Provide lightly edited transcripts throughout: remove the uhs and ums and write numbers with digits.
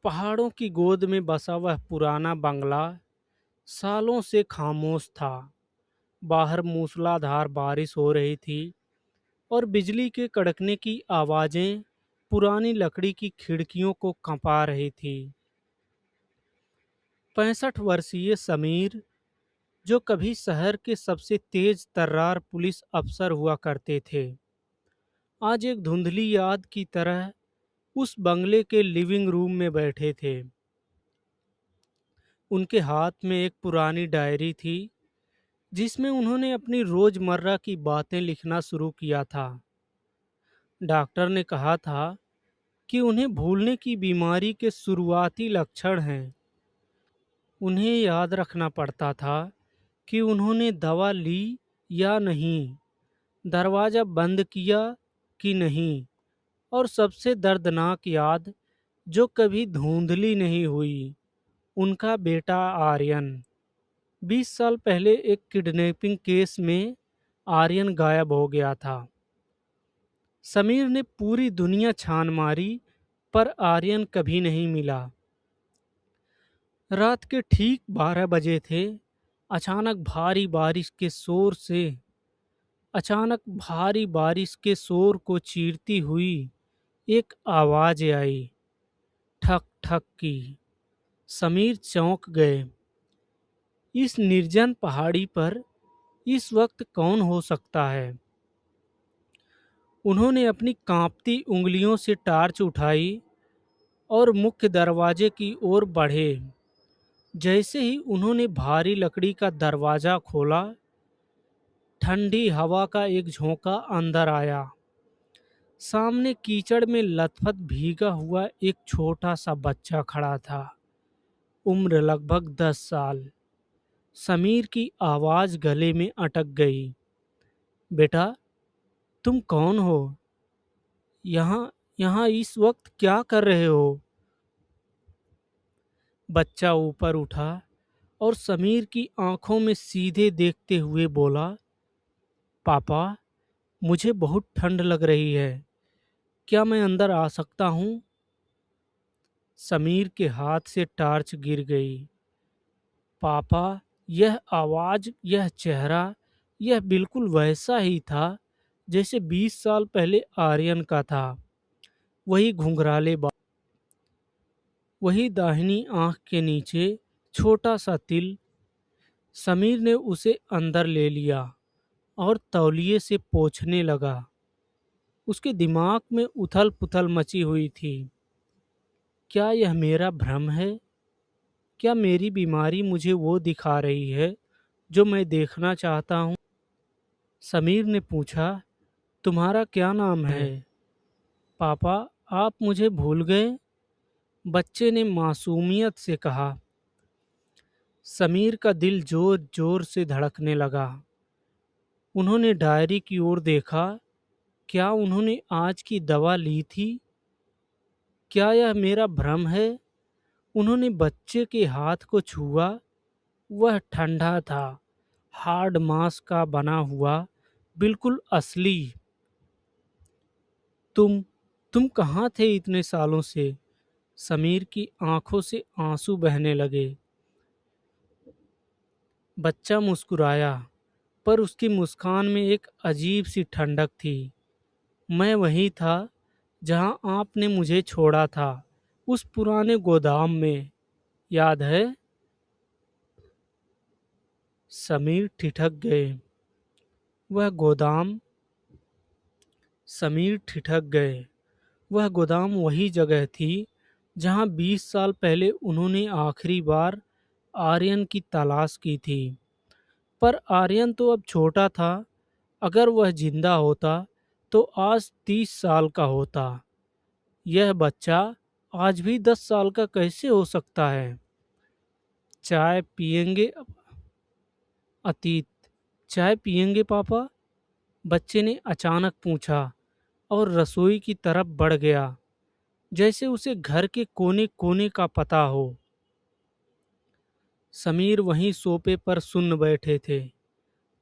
पहाड़ों की गोद में बसा वह पुराना बंगला सालों से खामोश था। बाहर मूसलाधार बारिश हो रही थी और बिजली के कड़कने की आवाजें पुरानी लकड़ी की खिड़कियों को कंपा रही थी। 65 वर्षीय समीर, जो कभी शहर के सबसे तेज तर्रार पुलिस अफसर हुआ करते थे, आज एक धुंधली याद की तरह उस बंगले के लिविंग रूम में बैठे थे। उनके हाथ में एक पुरानी डायरी थी जिसमें उन्होंने अपनी रोजमर्रा की बातें लिखना शुरू किया था। डॉक्टर ने कहा था कि उन्हें भूलने की बीमारी के शुरुआती लक्षण हैं। उन्हें याद रखना पड़ता था कि उन्होंने दवा ली या नहीं, दरवाज़ा बंद किया कि नहीं, और सबसे दर्दनाक याद जो कभी धुंधली नहीं हुई, उनका बेटा आर्यन। 20 साल पहले एक किडनैपिंग केस में आर्यन गायब हो गया था। समीर ने पूरी दुनिया छान मारी, पर आर्यन कभी नहीं मिला। रात के ठीक 12 बजे थे। अचानक भारी बारिश के शोर से अचानक भारी बारिश के शोर को चीरती हुई एक आवाज आई, ठक ठक की। समीर चौंक गए। इस निर्जन पहाड़ी पर इस वक्त कौन हो सकता है? उन्होंने अपनी कांपती उंगलियों से टार्च उठाई और मुख्य दरवाजे की ओर बढ़े। जैसे ही उन्होंने भारी लकड़ी का दरवाजा खोला, ठंडी हवा का एक झोंका अंदर आया। सामने कीचड़ में लथपथ भीगा हुआ एक छोटा सा बच्चा खड़ा था, उम्र लगभग 10 साल। समीर की आवाज गले में अटक गई। बेटा, तुम कौन हो? यहाँ यहाँ इस वक्त क्या कर रहे हो? बच्चा ऊपर उठा और समीर की आंखों में सीधे देखते हुए बोला, पापा, मुझे बहुत ठंड लग रही है। क्या मैं अंदर आ सकता हूँ? समीर के हाथ से टार्च गिर गई। पापा, यह आवाज, यह चेहरा, यह बिल्कुल वैसा ही था जैसे 20 साल पहले आर्यन का था। वही घुंघराले बाल, वही दाहिनी आंख के नीचे छोटा सा तिल। समीर ने उसे अंदर ले लिया और तौलिए से पोंछने लगा। उसके दिमाग में उथल पुथल मची हुई थी। क्या यह मेरा भ्रम है? क्या मेरी बीमारी मुझे वो दिखा रही है जो मैं देखना चाहता हूँ? समीर ने पूछा, तुम्हारा क्या नाम है? पापा, आप मुझे भूल गए? बच्चे ने मासूमियत से कहा। समीर का दिल जोर जोर से धड़कने लगा। उन्होंने डायरी की ओर देखा। क्या उन्होंने आज की दवा ली थी? क्या यह मेरा भ्रम है? उन्होंने बच्चे के हाथ को छुआ। वह ठंडा था, हार्ड मांस का बना हुआ, बिल्कुल असली। तुम कहाँ थे इतने सालों से? समीर की आंखों से आंसू बहने लगे। बच्चा मुस्कुराया, पर उसकी मुस्कान में एक अजीब सी ठंडक थी। मैं वहीं था जहां आपने मुझे छोड़ा था, उस पुराने गोदाम में, याद है? समीर ठिठक गए। वह गोदाम समीर ठिठक गए। वह गोदाम वही जगह थी जहां 20 साल पहले उन्होंने आखिरी बार आर्यन की तलाश की थी। पर आर्यन तो अब छोटा था। अगर वह जिंदा होता तो आज 30 साल का होता। यह बच्चा आज भी 10 साल का कैसे हो सकता है? चाय पियेंगे? अतीत। चाय पियेंगे पापा? बच्चे ने अचानक पूछा और रसोई की तरफ बढ़ गया, जैसे उसे घर के कोने कोने का पता हो। समीर वहीं सोफे पर सुन्न बैठे थे।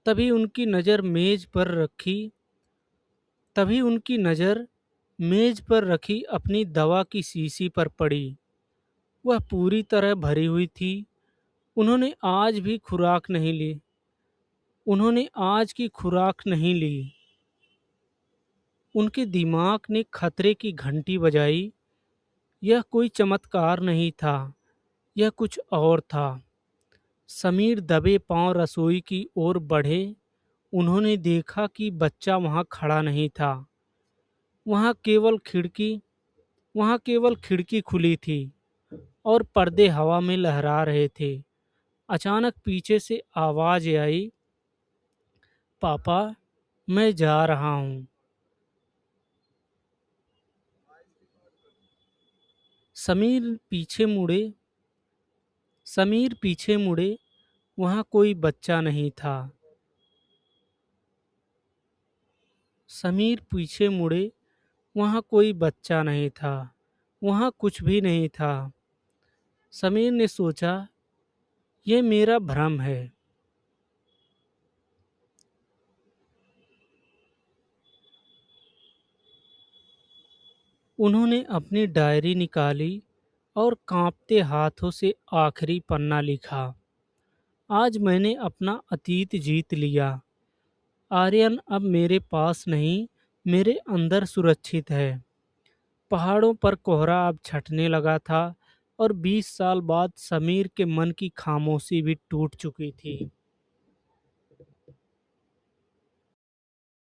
तभी उनकी नज़र मेज पर रखी तभी उनकी नज़र मेज पर रखी अपनी दवा की शीशी पर पड़ी। वह पूरी तरह भरी हुई थी। उन्होंने आज भी खुराक नहीं ली। उन्होंने आज की खुराक नहीं ली। उनके दिमाग ने खतरे की घंटी बजाई। यह कोई चमत्कार नहीं था, यह कुछ और था। समीर दबे पांव रसोई की ओर बढ़े। उन्होंने देखा कि बच्चा वहां खड़ा नहीं था। वहां केवल खिड़की वहां केवल खिड़की खुली थी और पर्दे हवा में लहरा रहे थे। अचानक पीछे से आवाज आई, पापा, मैं जा रहा हूँ। समीर पीछे मुड़े समीर पीछे मुड़े। वहां कोई बच्चा नहीं था। समीर पीछे मुड़े। वहां कोई बच्चा नहीं था। वहां कुछ भी नहीं था। समीर ने सोचा, यह मेरा भ्रम है। उन्होंने अपनी डायरी निकाली और कांपते हाथों से आखिरी पन्ना लिखा। आज मैंने अपना अतीत जीत लिया। आर्यन अब मेरे पास नहीं, मेरे अंदर सुरक्षित है। पहाड़ों पर कोहरा अब छटने लगा था और 20 साल बाद समीर के मन की खामोशी भी टूट चुकी थी।